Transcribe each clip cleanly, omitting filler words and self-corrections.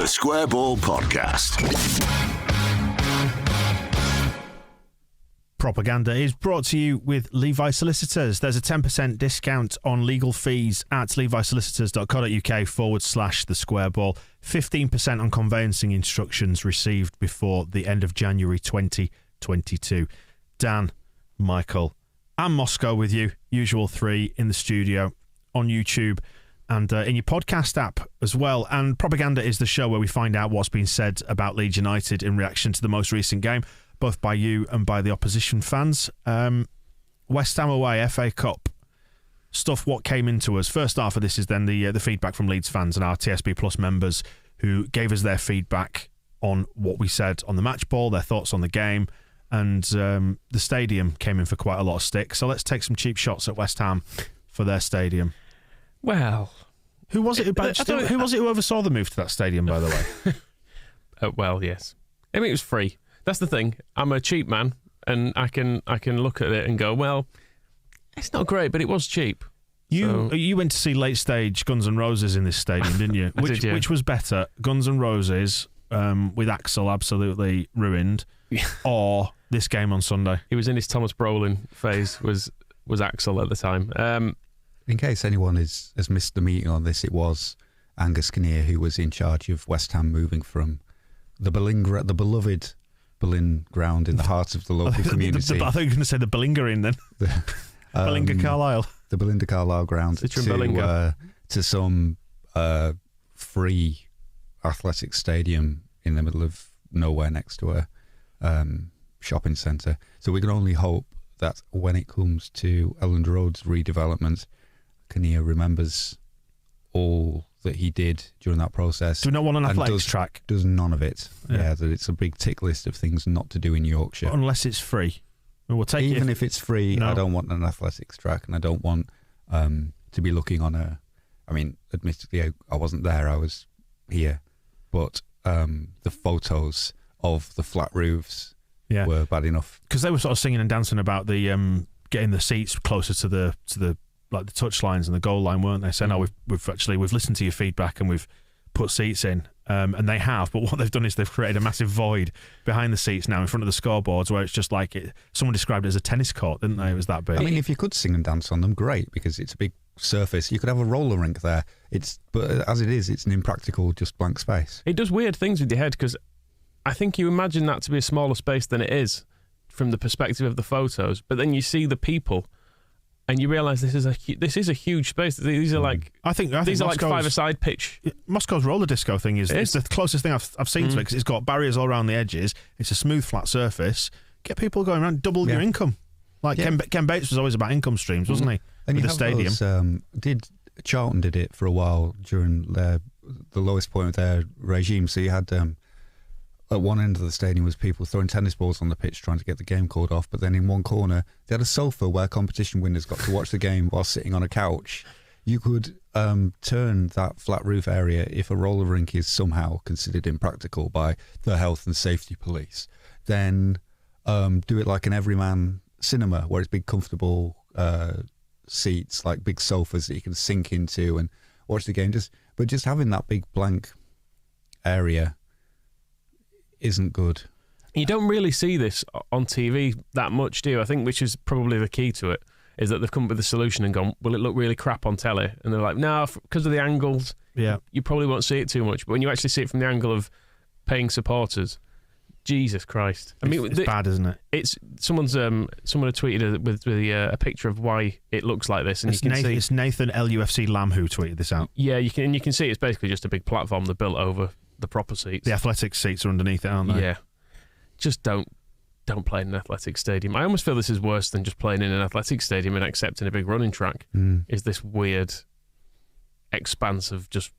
The Square Ball Podcast. Propaganda is brought to you with Levi Solicitors. There's a 10% discount on legal fees at levisolicitors.co.uk/the square ball. 15% on conveyancing instructions received before the end of January 2022. Dan, Michael, and Moscow with you. Usual three in the studio, on YouTube, and in your podcast app as well. And Propaganda is the show where we find out what's been said about Leeds United in reaction to the most recent game, both by you and by the opposition fans. West Ham away, FA Cup stuff. What came into us? First half of this is then the feedback from Leeds fans and our TSB Plus members who gave us their feedback on what we said on the match ball, their thoughts on the game, and the stadium came in for quite a lot of stick. So let's take some cheap shots at West Ham for their stadium. Well, who was it who oversaw the move to that stadium, by the way? Well, yes. I mean, it was free. That's the thing. I'm a cheap man, and I can look at it and go, well, it's not great, but it was cheap. You went to see late stage Guns N' Roses in this stadium, didn't you? Which was better, Guns N' Roses with Axl absolutely ruined, or this game on Sunday? He was in his Thomas Brolin phase. Was Axl at the time? In case anyone has missed the meeting on this, it was Angus Kinnear who was in charge of West Ham moving from the beloved Boleyn ground in the heart of the local community. I thought you were going to say the Ballingering then. Ballinga Carlisle. The Belinda Carlisle ground to some free athletic stadium in the middle of nowhere next to a shopping centre. So we can only hope that when it comes to Elland Road's redevelopment, Kinnear remembers all that he did during that process. Do we not want an athletics track? Does none of it. Yeah, that it's a big tick list of things not to do in Yorkshire. Unless it's free. We'll take Even if it's free, no. I don't want an athletics track, and I don't want to be looking on a... I mean, admittedly, I wasn't there, I was here, but the photos of the flat roofs were bad enough. Because they were sort of singing and dancing about the getting the seats closer to the like the touch lines and the goal line, weren't they? Saying, "Oh, we've listened to your feedback and we've put seats in," and they have. But what they've done is they've created a massive void behind the seats now in front of the scoreboards, where it's just like someone described it as a tennis court, didn't they? It was that big. I mean, if you could sing and dance on them, great, because it's a big surface. You could have a roller rink there. But as it is, it's an impractical, just blank space. It does weird things with your head, because I think you imagine that to be a smaller space than it is from the perspective of the photos, but then you see the people and you realise this is a huge space. These are like these are like five-a-side pitch. Moscow's roller disco thing is the closest thing I've seen to it, because it's got barriers all around the edges. It's a smooth, flat surface. Get people going around, double your income. Like Ken Bates was always about income streams, wasn't he? And with the stadium. Charlton did it for a while during the lowest point of their regime. So you had at one end of the stadium was people throwing tennis balls on the pitch trying to get the game called off, but then in one corner they had a sofa where competition winners got to watch the game while sitting on a couch. You could turn that flat roof area, if a roller rink is somehow considered impractical by the health and safety police, then do it like an everyman cinema where it's big comfortable seats, like big sofas that you can sink into and watch the game. But just having that big blank area isn't good. You don't really see this on TV that much, do you? I think, which is probably the key to it, is that they've come up with a solution and gone, will it look really crap on telly? And they're like, no, because of the angles, you probably won't see it too much. But when you actually see it from the angle of paying supporters, Jesus Christ! I mean, it's bad, isn't it? It's someone had tweeted with a picture of why it looks like this, and it's Nathan LUFC Lamb who tweeted this out. Yeah, you can see it's basically just a big platform they built over the proper seats. The athletic seats are underneath it, aren't they? Yeah. Just don't play in an athletic stadium. I almost feel this is worse than just playing in an athletic stadium and accepting a big running track. Is this weird expanse of just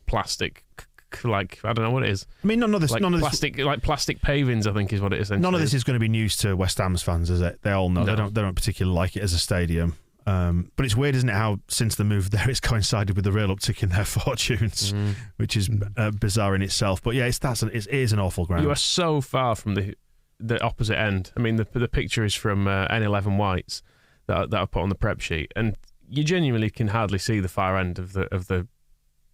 plastic, like, I don't know what it is. I mean, none of this plastic pavings, I think, is what it is. None of this is going to be news to West Ham's fans, is it? They all know. No. They don't particularly like it as a stadium. But it's weird, isn't it, how since the move there, it's coincided with the real uptick in their fortunes, which is bizarre in itself. But yeah, it is an awful ground. You are so far from the opposite end. I mean, the picture is from N11 Whites that I put on the prep sheet, and you genuinely can hardly see the far end of the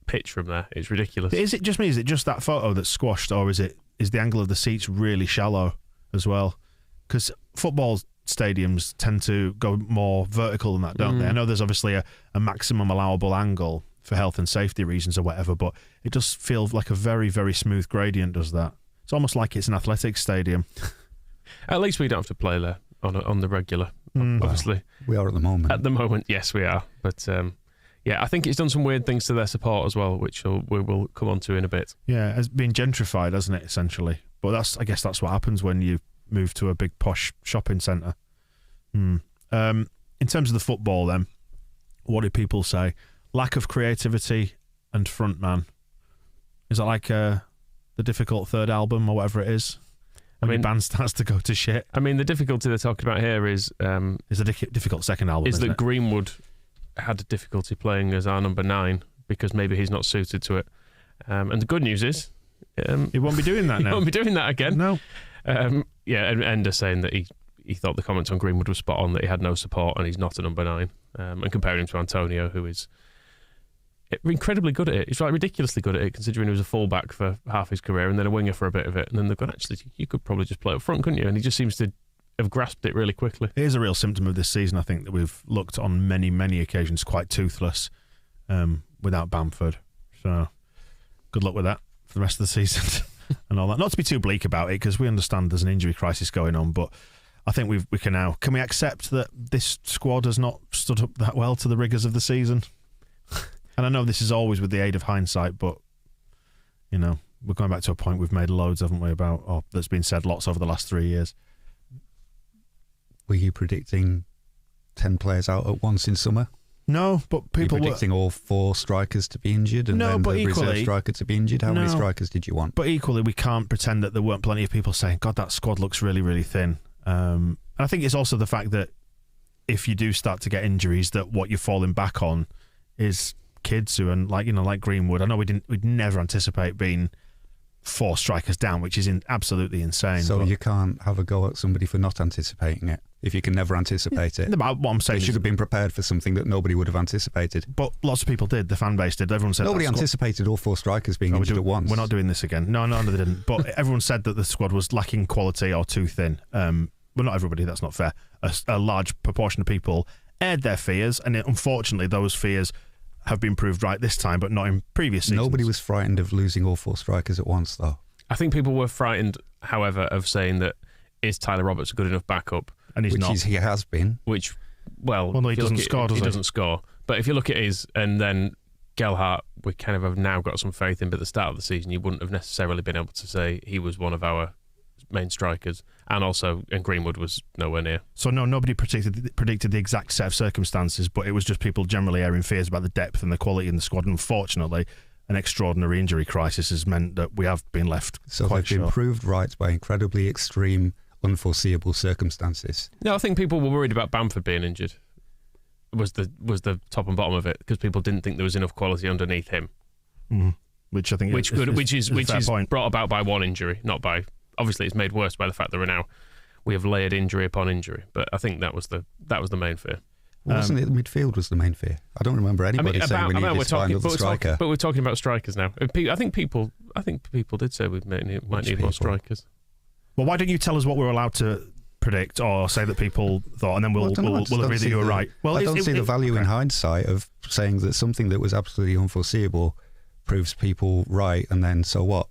pitch from there. It's ridiculous. Is it just me? Is it just that photo that's squashed, or is the angle of the seats really shallow as well? Because football stadiums tend to go more vertical than that, don't they? I know there's obviously a maximum allowable angle for health and safety reasons or whatever, but it does feel like a very, very smooth gradient, does that? It's almost like it's an athletics stadium. At least we don't have to play there on the regular, obviously. We are at the moment. At the moment, yes, we are. But I think it's done some weird things to their support as well, which we will come on to in a bit. Yeah, it's been gentrified, hasn't it, essentially? But I guess that's what happens when you move to a big posh shopping centre. In terms of the football then, what do people say? Lack of creativity and frontman. Is that like the difficult third album or whatever it is? I mean, the band starts to go to shit. I mean, the difficulty they're talking about here is a difficult second album. Is that it? Greenwood had difficulty playing as our number 9 because maybe he's not suited to it. And the good news is he won't be doing that now. He won't be doing that again. No. And Ender saying that he thought the comments on Greenwood were spot on, that he had no support and he's not a number 9. And comparing him to Antonio, who is incredibly good at it. He's like ridiculously good at it, considering he was a fullback for half his career and then a winger for a bit of it. And then they've gone, actually, you could probably just play up front, couldn't you? And he just seems to have grasped it really quickly. It is a real symptom of this season, I think, that we've looked on many, many occasions quite toothless without Bamford. So good luck with that for the rest of the season and all that. Not to be too bleak about it, because we understand there's an injury crisis going on, but I think can we accept that this squad has not stood up that well to the rigours of the season? And I know this is always with the aid of hindsight, but, we're going back to a point we've made loads, haven't we, that's been said lots over the last 3 years. Were you predicting 10 players out at once in summer? No, but people were predicting all 4 strikers to be injured and then the reserve striker to be injured. How many strikers did you want? But equally, we can't pretend that there weren't plenty of people saying, God, that squad looks really, really thin. And I think it's also the fact that if you do start to get injuries, that what you're falling back on is kids who, and like Greenwood. I know we'd never anticipate being 4 strikers down, which is absolutely insane. So you can't have a go at somebody for not anticipating it if you can never anticipate it. What I'm saying, you should have been prepared for something that nobody would have anticipated. But lots of people did. The fan base did. Everyone said nobody anticipated all 4 strikers being injured at once. We're not doing this again. No, they didn't. But everyone said that the squad was lacking quality or too thin. Well, not everybody. That's not fair. A large proportion of people aired their fears, and unfortunately, those fears have been proved right this time, but not in previous seasons. Nobody was frightened of losing all 4 strikers at once, though. I think people were frightened, however, of saying that, is Tyler Roberts a good enough backup? And he's not. He has been. Which, no, he doesn't score, does he? He doesn't score. But if you look at his, and then Gelhardt, we kind of have now got some faith in, but at the start of the season, you wouldn't have necessarily been able to say he was one of our main strikers. And Greenwood was nowhere near. So no, nobody predicted the exact set of circumstances, but it was just people generally airing fears about the depth and the quality in the squad. And unfortunately, an extraordinary injury crisis has meant that we have been left quite they've been proved right by incredibly extreme, unforeseeable circumstances. No, I think people were worried about Bamford being injured. Was the top and bottom of it, because people didn't think there was enough quality underneath him. Which I think which is brought about by one injury, not by. Obviously, it's made worse by the fact that we have layered injury upon injury. But I think that was the main fear. Wasn't it midfield was the main fear? I don't remember anybody saying we need to find another striker. But we're talking about strikers now. I think people did say we might need more strikers. Well, why don't you tell us what we're allowed to predict or say that people thought, and then we'll agree that you were right. Well, I don't see the value in hindsight of saying that something that was absolutely unforeseeable proves people right, and then so what?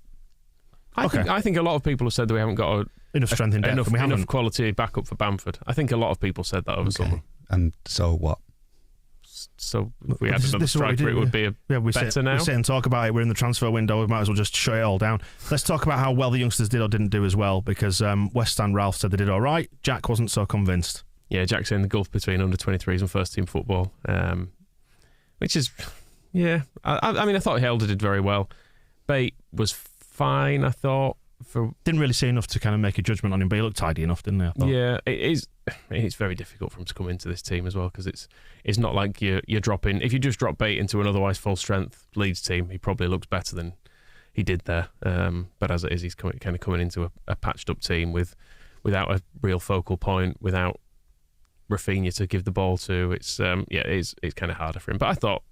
I think a lot of people have said that we haven't got enough strength in depth, enough quality backup for Bamford. I think a lot of people said that over summer. And so what? So if we had another striker, it would be better now. We sit and talk about it. We're in the transfer window. We might as well just shut it all down. Let's talk about how well the youngsters did or didn't do as well, because West Stand Ralph said they did all right. Jack wasn't so convinced. Yeah, Jack's saying the gulf between under-23s and first-team football, which is, yeah. I mean, I thought Helder did very well. Bate was fine, I thought. Didn't really see enough to kind of make a judgment on him, but he looked tidy enough, didn't he? I thought. Yeah, it's very difficult for him to come into this team as well, because it's not like you're dropping. If you just drop Bate into an otherwise full strength Leeds team, he probably looks better than he did there. But as it is, he's kind of coming into a patched up team without a real focal point, without Rafinha to give the ball to. It's kind of harder for him. But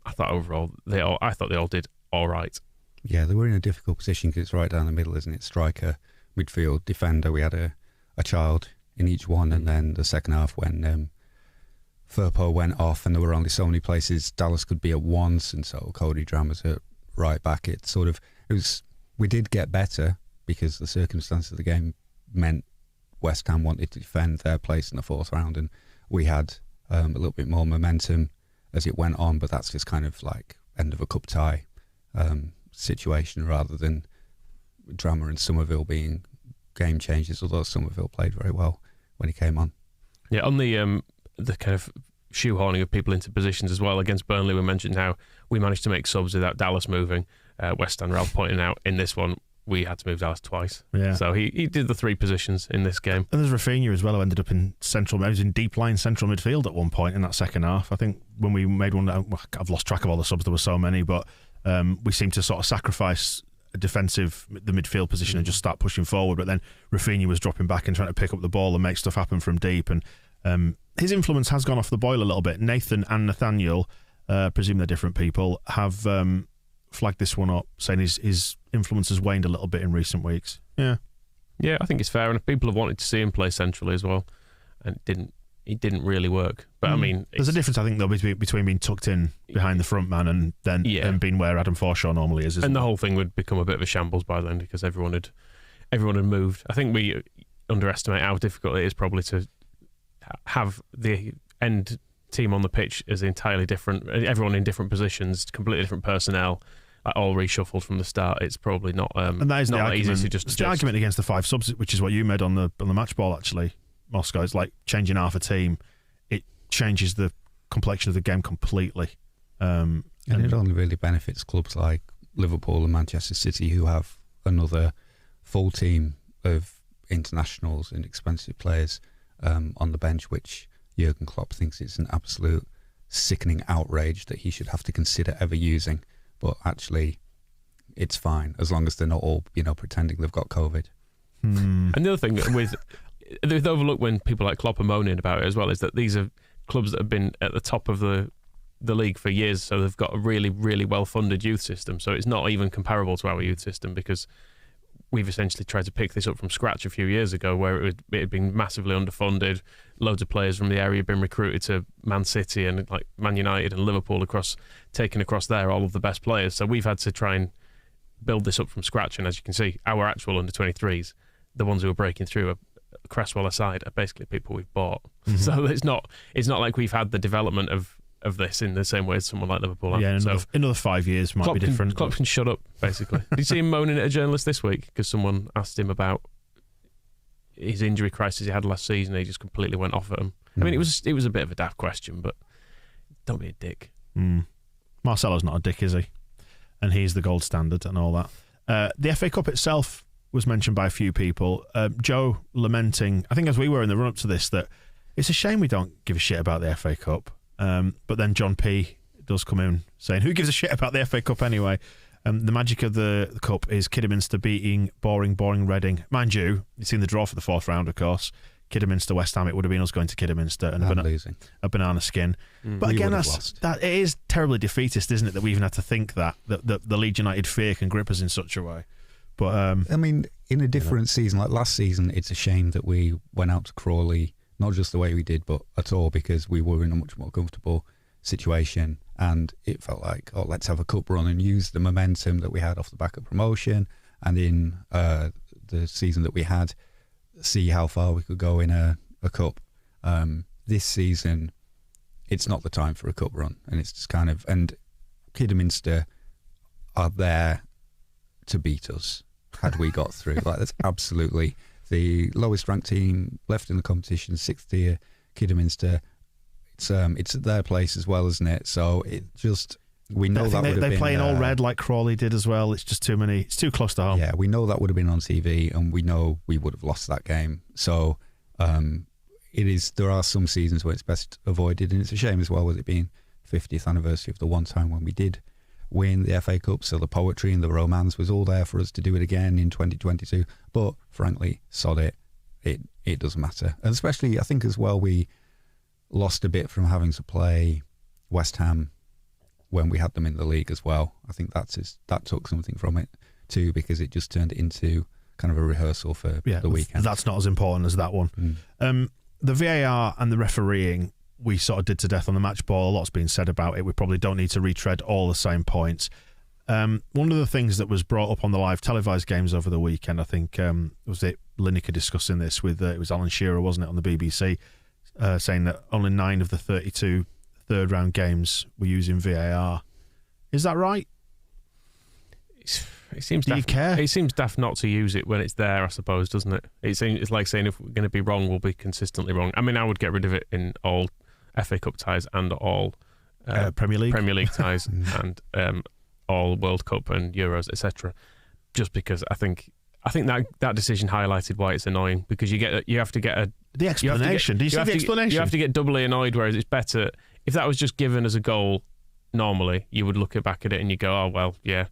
I thought overall they all did all right. Yeah, they were in a difficult position because it's right down the middle, isn't it? Striker, midfield, defender. We had a child in each one, and then the second half when Firpo went off and there were only so many places Dallas could be at once, and so Cody Dram was at right back. We did get better because the circumstances of the game meant West Ham wanted to defend their place in the fourth round, and we had a little bit more momentum as it went on, but that's just kind of like end of a cup tie situation rather than Drama and Somerville being game changers, although Somerville played very well when he came on. Yeah, on the kind of shoehorning of people into positions as well. Against Burnley, we mentioned how we managed to make subs without Dallas moving. West Ham Ralph pointing out in this one, we had to move Dallas twice. Yeah. So he did the 3 positions in this game. And there's Rafinha as well, who ended up in central. He was in deep line central midfield at one point in that second half. I think when we made one, I've lost track of all the subs. There were so many, but we seemed to sort of sacrifice the midfield position and just start pushing forward. But then Rafinha was dropping back and trying to pick up the ball and make stuff happen from deep. And his influence has gone off the boil a little bit. Nathan and Nathaniel, presume they're different people, have flagged this one up, saying his influence has waned a little bit in recent weeks. Yeah, I think it's fair, and people have wanted to see him play centrally as well, and it didn't really work. But I mean, there's a difference, I think, though, between being tucked in behind the front man and then and being where Adam Forshaw normally is. And the whole thing would become a bit of a shambles by then because everyone had moved. I think we underestimate how difficult it is probably to have the end team on the pitch as entirely different, everyone in different positions, completely different personnel, all reshuffled from the start. It's probably not and that is not the that argument. easy to just it's the argument against the 5 subs, which is what you made on the match ball, actually, Moscow. It's like changing half a team. It changes the complexion of the game completely. And it only really benefits clubs like Liverpool and Manchester City, who have another full team of internationals and expensive players on the bench, which Jurgen Klopp thinks it's an absolute sickening outrage that he should have to consider ever using. But actually, it's fine as long as they're not all, pretending they've got COVID. And the other thing with the overlook when people like Klopp are moaning about it as well is that these are clubs that have been at the top of the league for years, so they've got a really, really well-funded youth system. So it's not even comparable to our youth system because we've essentially tried to pick this up from scratch a few years ago where it had been massively underfunded. Loads of players from the area had been recruited to Man City and like Man United and Liverpool taken across there, all of the best players. So we've had to try and build this up from scratch. And as you can see, our actual under-23s, the ones who are breaking through, Cresswell aside, are basically people we've bought. Mm-hmm. So it's not like we've had the development of this in the same way as someone like Liverpool. Yeah, another 5 years might be different. Klopp can shut up, basically. Did you see him moaning at a journalist this week because someone asked him about his injury crisis he had last season? He just completely went off at him. I mean, it was a bit of a daft question, but don't be a dick. Marcelo's not a dick, is he? And he's the gold standard and all that. The FA Cup itself was mentioned by a few people. Joe lamenting, I think as we were in the run-up to this, that it's a shame we don't give a shit about the FA Cup. But then John P does come in saying, who gives a shit about the FA Cup anyway? The magic of the Cup is Kidderminster beating boring Reading. Mind you, you've seen the draw for the 4th round, of course. Kidderminster, West Ham, it would have been us going to Kidderminster and losing. A banana skin. But again, that it is terribly defeatist, isn't it, that we even had to think that the Leeds United fear can grip us in such a way. But I mean, in a different season, like last season, it's a shame that we went out to Crawley, not just the way we did, but at all, because we were in a much more comfortable situation and it felt like, let's have a cup run and use the momentum that we had off the back of promotion and in the season that we had, see how far we could go in a cup. This season, it's not the time for a cup run, and it's just kind of, and Kidderminster are there to beat us had we got through. Like, that's absolutely the lowest ranked team left in the competition, 6th tier, Kidderminster. It's at their place as well, isn't it? So it just, we know that would have been... They play in all red like Crawley did as well. It's just too many. It's too close to home. Yeah, we know that would have been on TV, and we know we would have lost that game. So it is. There are some seasons where it's best avoided, and it's a shame as well with it being 50th anniversary of the one time when we did win the FA Cup. So the poetry and the romance was all there for us to do it again in 2022. But frankly, sod it. It doesn't matter. And especially, I think as well, we lost a bit from having to play West Ham when we had them in the league as well. I think that took something from it too, because it just turned it into kind of a rehearsal for the weekend. That's not as important as that one. The VAR and the refereeing, we sort of did to death on the match ball. A lot's been said about it. We probably don't need to retread all the same points. One of the things that was brought up on the live televised games over the weekend, I think, was it Lineker discussing this with, it was Alan Shearer, wasn't it, on the BBC, saying that only 9 of the 32 third round games were using VAR. Is that right? It seems Do you care? It seems daft not to use it when it's there, I suppose, doesn't it? It's like saying if we're going to be wrong, we'll be consistently wrong. I mean, I would get rid of it in all FA Cup ties and all Premier League ties and all World Cup and Euros, etc. Just because I think that decision highlighted why it's annoying, because you have to get the explanation. Do you see the explanation? You have to get doubly annoyed, whereas it's better if that was just given as a goal. Normally, you would look back at it and you go, "Oh well, yeah,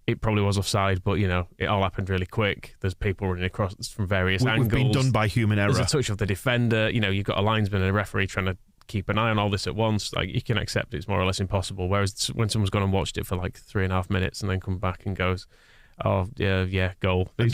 it probably was offside," but it all happened really quick. There's people running across from various angles. We've been done by human error. There's a touch of the defender. You've got a linesman and a referee trying to keep an eye on all this at once. Like, you can accept it's more or less impossible. Whereas when someone's gone and watched it for like 3.5 minutes and then come back and goes, "Oh yeah, goal," and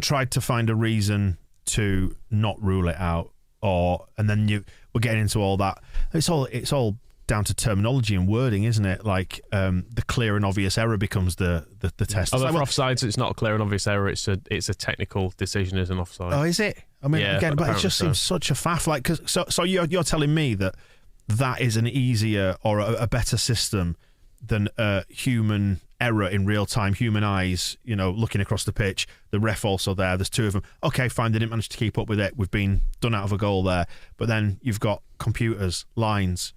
tried to find a reason to not rule it out, and then we're getting into all that. It's all down to terminology and wording, isn't it? Like, the clear and obvious error becomes the test. Although for offsides, it's not a clear and obvious error. It's a technical decision as an offside. Oh, is it? I mean, yeah, again, but it just seems such a faff. Like, so you're telling me that is an easier or a better system than human error in real time, human eyes, looking across the pitch, the ref also there, there's 2 of them. Okay, fine, they didn't manage to keep up with it. We've been done out of a goal there. But then you've got computers, lines,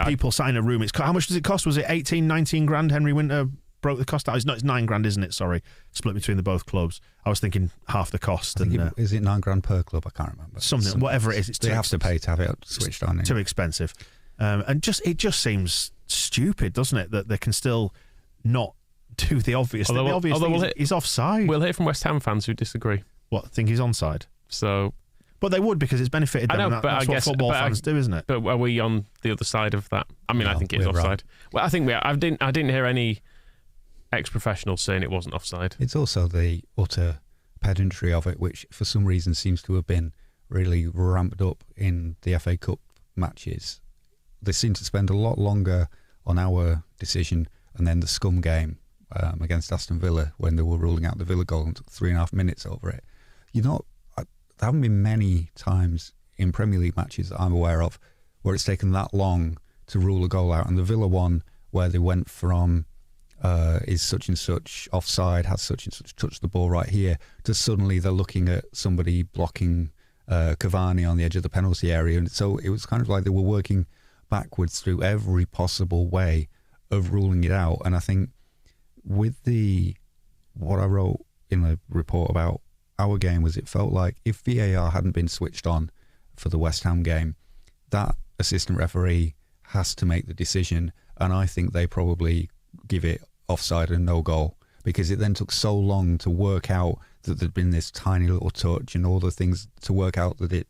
people sat in a room. How much does it cost? Was it 18, 19 grand? Henry Winter broke the cost out. It's 9 grand, isn't it? Sorry, split between the both clubs. I was thinking half the cost. Is it 9 grand per club? I can't remember. Something, whatever it is. It's they have to pay to have it switched on. Too expensive. And it just seems stupid, doesn't it, that they can still not do the obvious. The obvious thing is offside. We'll hear from West Ham fans who disagree. What, think he's onside? So, but they would, because it's benefited them. That's what football fans do, isn't it? But are we on the other side of that? I mean, I think it is offside. Right. Well, I think we are. I didn't hear any ex-professionals saying it wasn't offside. It's also the utter pedantry of it, which for some reason seems to have been really ramped up in the FA Cup matches. They seem to spend a lot longer on our decision, and then the scum game against Aston Villa, when they were ruling out the Villa goal and took 3.5 minutes over it. There haven't been many times in Premier League matches that I'm aware of where it's taken that long to rule a goal out. And the Villa one, where they went from is such and such offside, has such and such touched the ball right here, to suddenly they're looking at somebody blocking Cavani on the edge of the penalty area. And so it was kind of like they were working backwards through every possible way of ruling it out. And I think with what I wrote in the report about our game was, it felt like if VAR hadn't been switched on for the West Ham game, that assistant referee has to make the decision, and I think they probably give it offside and no goal, because it then took so long to work out that there'd been this tiny little touch and all the things to work out that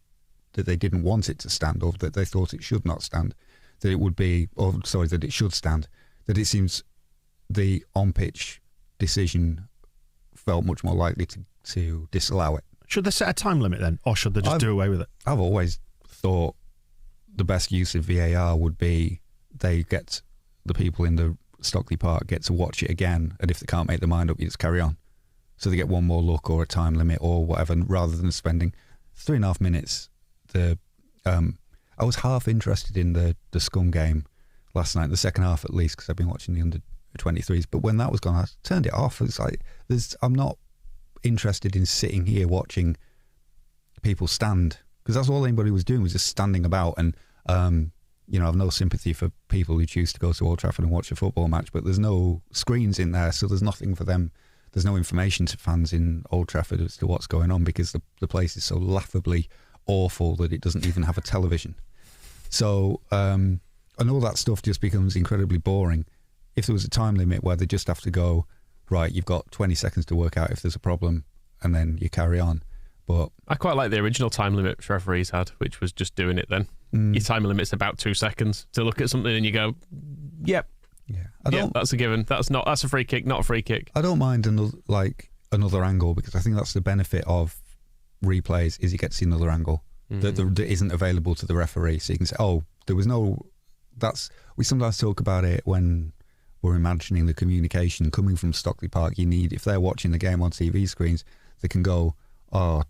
they didn't want it to stand, or that they thought it should not stand, that it should stand, that it seems the on-pitch decision felt much more likely to disallow it. Should they set a time limit then, or should they just do away with it? I've always thought the best use of VAR would be the people in the Stockley Park get to watch it again, and if they can't make their mind up, you just carry on. So they get one more look or a time limit or whatever, rather than spending 3.5 minutes. I was half interested in the scum game last night, the second half at least, because I've been watching the under-23s. But when that was gone, I turned it off. It's like I'm not interested in sitting here watching people stand, because that's all anybody was doing, was just standing about. And I've no sympathy for people who choose to go to Old Trafford and watch a football match, but there's no screens in there, so there's nothing for them. There's no information to fans in Old Trafford as to what's going on, because the place is so laughably awful that it doesn't even have a television. So and all that stuff just becomes incredibly boring. If there was a time limit where they just have to go, right, you've got 20 seconds to work out if there's a problem, and then you carry on. But I quite like the original time limit referees had, which was just doing it then. Your time limit's about 2 seconds to look at something, and you go, Yep. Yeah, that's a given. That's a free kick, not a free kick. I don't mind another angle, because I think that's the benefit of replays, is you get to see another angle that isn't available to the referee. So you can say, oh, there was no... We sometimes talk about it when we're imagining the communication coming from Stockley Park. If they're watching the game on TV screens, they can go, oh,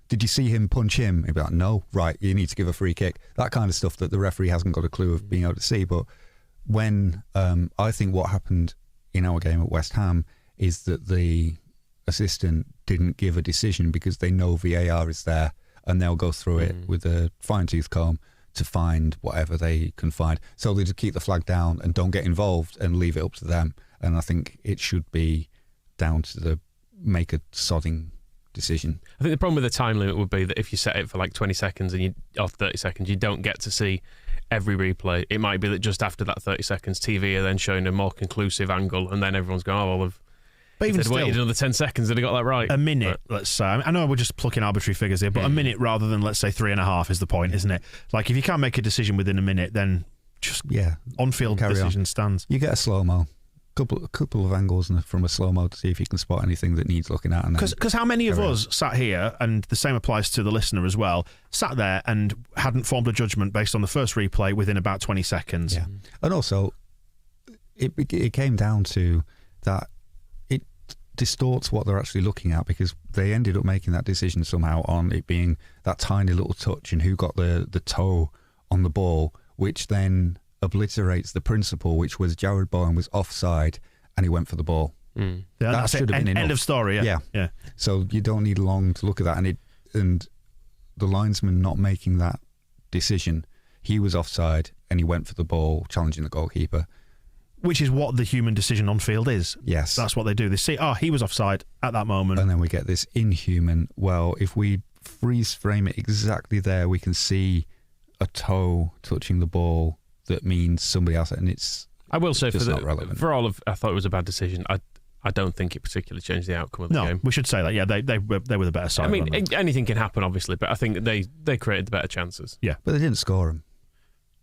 did you see him punch him? You'd be like, no, right, you need to give a free kick. That kind of stuff that the referee hasn't got a clue of being able to see. But when I think what happened in our game at West Ham is that the assistant didn't give a decision because they know VAR is there and they'll go through it with a fine-tooth comb to find whatever they can find. So they just keep the flag down and don't get involved and leave it up to them. And I think it should be down to make a sodding decision. I think the problem with the time limit would be that if you set it for like 20 seconds or 30 seconds, you don't get to see every replay. It might be that just after that 30 seconds, TV are then showing a more conclusive angle, and then everyone's going, oh, well, but even they'd waited another 10 seconds, they'd have got that right. A minute, let's say. I know we're just plucking arbitrary figures here, but a minute rather than, let's say, 3.5 is the point, isn't it? Like, if you can't make a decision within a minute, then just on-field decision stands. You get a slow-mo. A couple of angles from a slow-mo to see if you can spot anything that needs looking at. Because how many of us sat here, and the same applies to the listener as well, sat there and hadn't formed a judgment based on the first replay within about 20 seconds? Yeah. And also, it came down to that it distorts what they're actually looking at, because they ended up making that decision somehow on it being that tiny little touch and who got the toe on the ball, which then obliterates the principle, which was Jared Bowen was offside and he went for the ball. Yeah, that should have been enough. End of story. Yeah. So you don't need long to look at that, and the linesman not making that decision, he was offside and he went for the ball, challenging the goalkeeper. Which is what the human decision on field is. Yes. That's what they do. They see, he was offside at that moment. And then we get this inhuman, well, if we freeze frame it exactly there, we can see a toe touching the ball. That means somebody else, and it's. I will say for all of, I thought it was a bad decision. I don't think it particularly changed the outcome of the game. No, we should say that. Yeah, they were the better side. I mean, anything can happen, obviously, but I think they created the better chances. Yeah, but they didn't score them.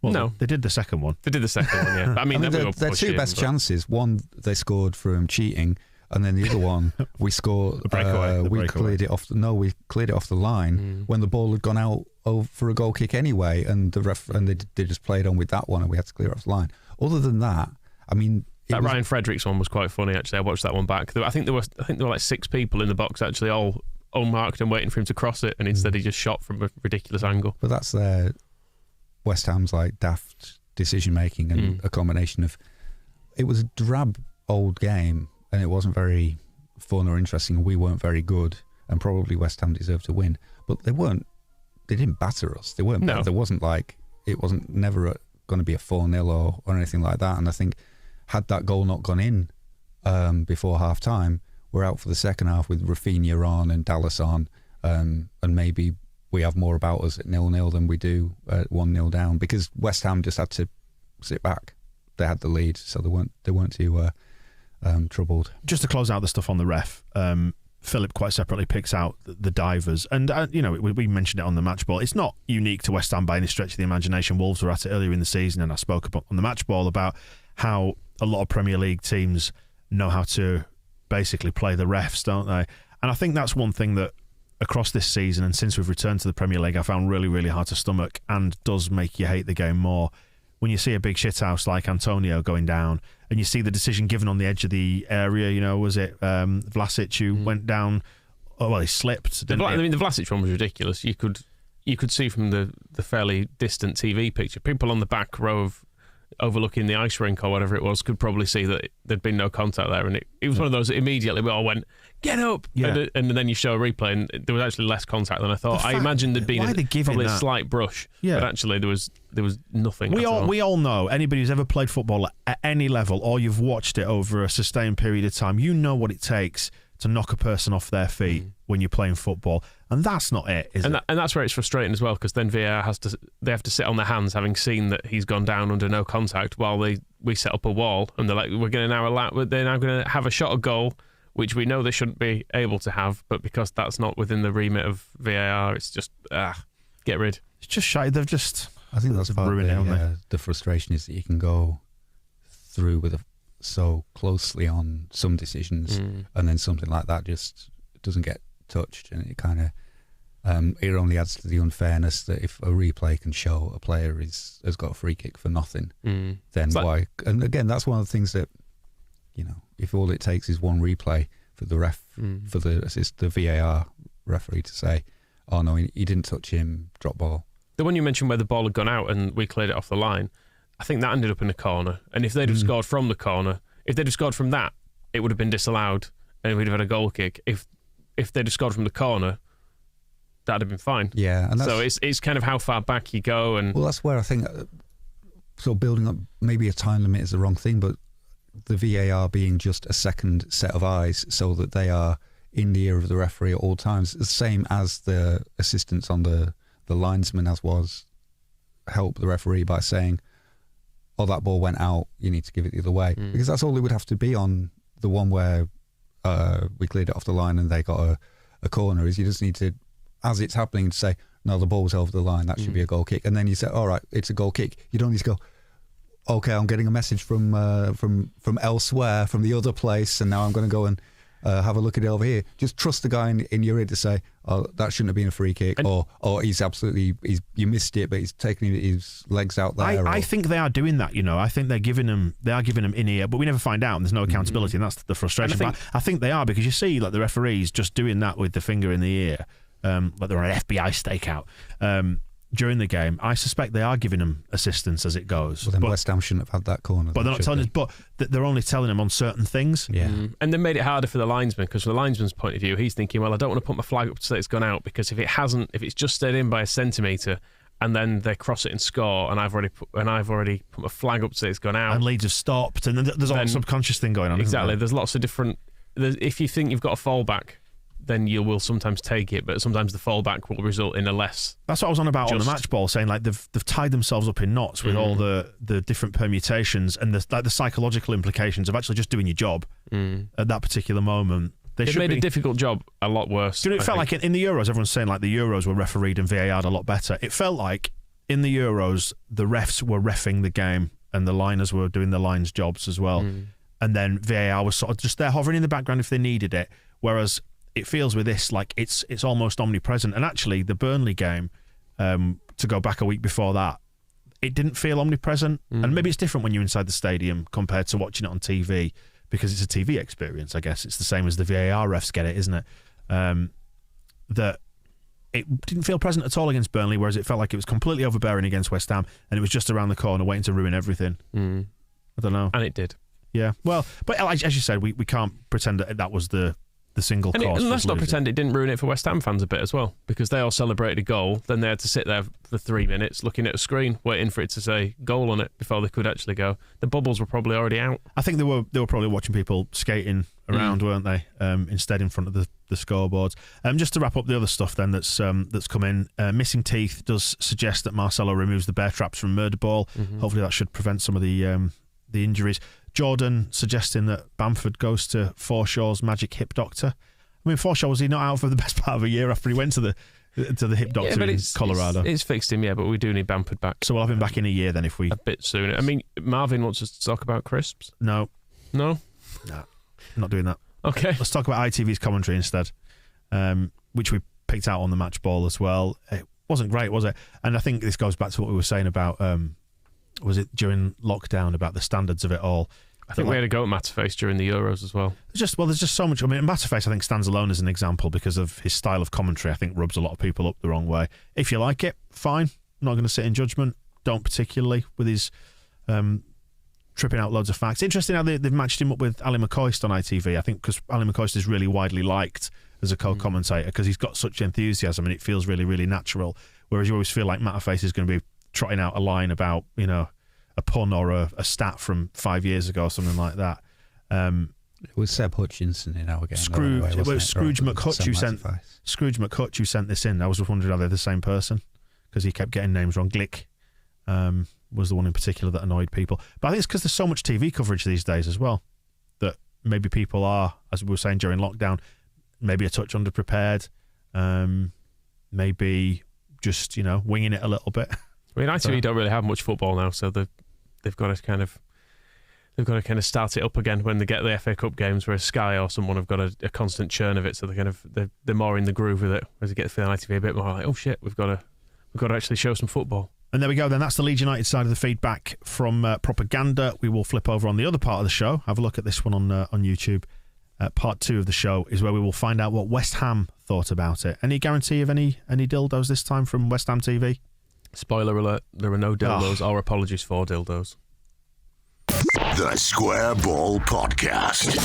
Well, no, they did the second one. Yeah. But, I mean their two best chances. One they scored from cheating, and then the other one we scored. We cleared it off. We cleared it off the line when the ball had gone out for a goal kick anyway, and they just played on with that one, and we had to clear it off the line. Other than that, I mean, Ryan Fredericks one was quite funny actually. I watched that one back. I think there were like 6 people in the box actually, all unmarked and waiting for him to cross it, and instead he just shot from a ridiculous angle. But that's their West Ham's like daft decision making and a combination of. It was a drab old game, and it wasn't very fun or interesting. We weren't very good, and probably West Ham deserved to win, but they weren't. They didn't batter us. They weren't. No. There wasn't it wasn't never going to be a 4-0 or anything like that. And I think had that goal not gone in before half time, we're out for the second half with Rafinha on and Dallas on, and maybe we have more about us at 0-0 than we do at 1-0 down, because West Ham just had to sit back. They had the lead, so they weren't too troubled. Just to close out the stuff on the ref. Philip quite separately picks out the divers, and we mentioned it on the match ball. It's not unique to West Ham by any stretch of the imagination. Wolves were at it earlier in the season, and I spoke on the match ball about how a lot of Premier League teams know how to basically play the refs, don't they? And I think that's one thing that across this season, and since we've returned to the Premier League, I found really, really hard to stomach, and does make you hate the game more. When you see a big shithouse like Antonio going down, and you see the decision given on the edge of the area, was it Vlasic who went down? Oh, well, he slipped. The Vlasic one was ridiculous. You could see from the fairly distant TV picture, people on the back row of overlooking the ice rink or whatever it was could probably see that there'd been no contact there, and it was one of those that immediately we all went, get up, and then you show a replay and there was actually less contact than I thought. I imagined there'd been probably a slight brush, but actually there was nothing. We all know, anybody who's ever played football at any level, or you've watched it over a sustained period of time, you know what it takes to knock a person off their feet when you're playing football, and that's not it, is it? And that's where it's frustrating as well, because then VAR have to sit on their hands, having seen that he's gone down under no contact, while we set up a wall, and they're like, they're now going to have a shot at goal, which we know they shouldn't be able to have, but because that's not within the remit of VAR, it's just get rid. It's just shy. They've just. I think that's part of the frustration is that you can go through with so closely on some decisions, and then something like that just doesn't get touched, and it kind of it only adds to the unfairness that if a replay can show a player has got a free kick for nothing, then why? And again, that's one of the things that, if all it takes is one replay for the ref, for the VAR referee to say, oh no, he didn't touch him, drop ball. The one you mentioned where the ball had gone out and we cleared it off the line, I think that ended up in a corner. And if they'd have scored from the corner, if they'd have scored from that, it would have been disallowed and we'd have had a goal kick. If they'd have scored from the corner, that'd have been fine. Yeah, and so it's kind of how far back you go. And well, that's where I think sort of building up, maybe a time limit is the wrong thing, but the VAR being just a second set of eyes so that they are in the ear of the referee at all times, the same as the assistants on the linesman as was, help the referee by saying, oh, that ball went out, you need to give it the other way. Because that's all it would have to be on the one where we cleared it off the line and they got a corner, is you just need to, as it's happening, to say, no, the ball's over the line, that should be a goal kick. And then you say, all right, it's a goal kick. You don't need to go, okay, I'm getting a message from elsewhere, from the other place, and now I'm going to go and have a look at it over here. Just trust the guy in your ear to say, oh, that shouldn't have been a free kick, or he's you missed it, but he's taking his legs out there. I think they are doing that. I think they are giving them in ear, but we never find out, and there's no accountability, and that's the frustration. But I think they are, because you see, like, the referees just doing that with the finger in the ear, like they're on an FBI stakeout. During the game, I suspect they are giving them assistance as it goes. Well, then West Ham shouldn't have had that corner. But they're not telling us. But they're only telling them on certain things. Yeah, and they made it harder for the linesman, because from the linesman's point of view, he's thinking, well, I don't want to put my flag up to say it's gone out, because if it's just stayed in by a centimetre, and then they cross it and score, and I've already put my flag up to say it's gone out, and Leeds have stopped, and then there's all a subconscious thing going on. Exactly. Isn't there? There's lots of different. If you think you've got a fallback, then you will sometimes take it, but sometimes the fallback will result in a less. That's what I was on about on the match ball, saying like they've tied themselves up in knots with all the different permutations and the psychological implications of actually just doing your job at that particular moment. They've made a difficult job a lot worse. It felt like in the Euros, everyone's saying like the Euros were refereed and VAR'd a lot better. It felt like in the Euros, the refs were reffing the game and the liners were doing the lines' jobs as well. And then VAR was sort of just there hovering in the background if they needed it. Whereas it feels with this like it's almost omnipresent. And actually, the Burnley game, to go back a week before that, it didn't feel omnipresent. And maybe it's different when you're inside the stadium compared to watching it on TV, because it's a TV experience, I guess. It's the same as the VAR refs get it, isn't it? That it didn't feel present at all against Burnley, whereas it felt like it was completely overbearing against West Ham, and it was just around the corner waiting to ruin everything. I don't know. And it did. Yeah. Well, but as you said, we can't pretend that was the single cause. And let's not pretend it didn't ruin it for West Ham fans a bit as well, because they all celebrated a goal, then they had to sit there for 3 minutes looking at a screen waiting for it to say goal on it before they could actually go. The bubbles were probably already out. I think they were probably watching people skating around, weren't they? Instead in front of the scoreboards. Just to wrap up the other stuff then that's come in, missing teeth does suggest that Marcelo removes the bear traps from Murder Ball. Hopefully that should prevent some of the injuries. Jordan suggesting that Bamford goes to Forshaw's magic hip doctor. I mean, Forshaw, was he not out for the best part of a year after he went to the hip doctor in Colorado? It's fixed him, yeah, but we do need Bamford back. So we'll have him back in a year then if we... A bit sooner. I mean, Marvin wants us to talk about crisps. No. No? No. Not doing that. Okay. Let's talk about ITV's commentary instead, which we picked out on the match ball as well. It wasn't great, was it? And I think this goes back to what we were saying about... was it during lockdown, about the standards of it all? I think we had a go at Matterface during the Euros as well. There's just so much. I mean, Matterface, I think, stands alone as an example because of his style of commentary. I think rubs a lot of people up the wrong way. If you like it, fine. I'm not going to sit in judgment. Don't particularly, with his tripping out loads of facts. Interesting how they've matched him up with Ali McCoist on ITV. I think because Ali McCoist is really widely liked as a co-commentator because he's got such enthusiasm and it feels really, really natural. Whereas you always feel like Matterface is going to be trotting out a line about, a pun or a stat from 5 years ago or something like that. It was Seb Hutchinson in our game. Scrooge McHutch who sent this in. I was just wondering, are they the same person? Because he kept getting names wrong. Glick was the one in particular that annoyed people. But I think it's because there's so much TV coverage these days as well that maybe people are, as we were saying during lockdown, maybe a touch underprepared, maybe just, winging it a little bit. I mean, ITV don't really have much football now, so they've got to kind of They've got to kind of start it up again when they get the FA Cup games, whereas Sky or someone have got a constant churn of it, so they're more in the groove with it. Whereas you get the ITV a bit more like, oh shit, we've got to actually show some football. And there we go then. That's the Leeds United side of the feedback from Propaganda. We will flip over on the other part of the show. Have a look at this one on YouTube. Part 2 of the show is where we will find out what West Ham thought about it. Any guarantee of any dildos this time from West Ham TV? Spoiler alert, there are no dildos or apologies for dildos. The Square Ball Podcast.